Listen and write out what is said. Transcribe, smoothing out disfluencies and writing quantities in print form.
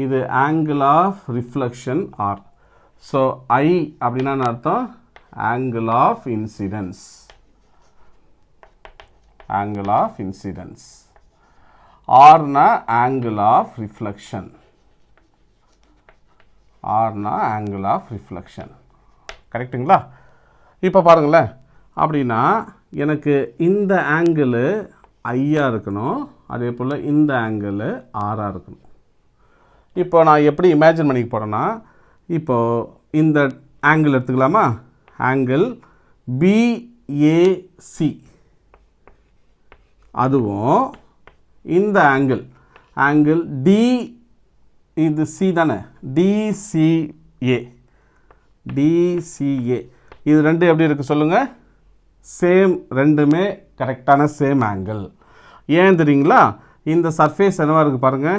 இது angle of reflection R. So I அப்படின்னா அர்த்தம் angle of incidence. Angle of incidence. R na angle of reflection. R na angle of reflection. கரெக்ட்டுங்களா? இப்போ பாருங்களேன், அப்படின்னா எனக்கு இந்த ஆங்கிள் ஐயா இருக்கணும், அதே போல் இந்த ஆங்கிள் ஆறாக இருக்கணும். இப்போ நான் எப்படி இமேஜின் பண்ணிக்க போகிறேன்னா, இப்போது இந்த ஆங்கிள் எடுத்துக்கலாமா? ஆங்கிள் பிஏசி, அதுவும் இந்த ஆங்கிள் டி, இது சி தானே, டிசிஏ, இது ரெண்டு எப்படி இருக்குது சொல்லுங்கள்? சேம், ரெண்டுமே கரெக்டான சேம் ஆங்கிள். ஏன் தெரியுங்களா? இந்த சர்ஃபேஸ் என்னவா இருக்குது பாருங்கள்.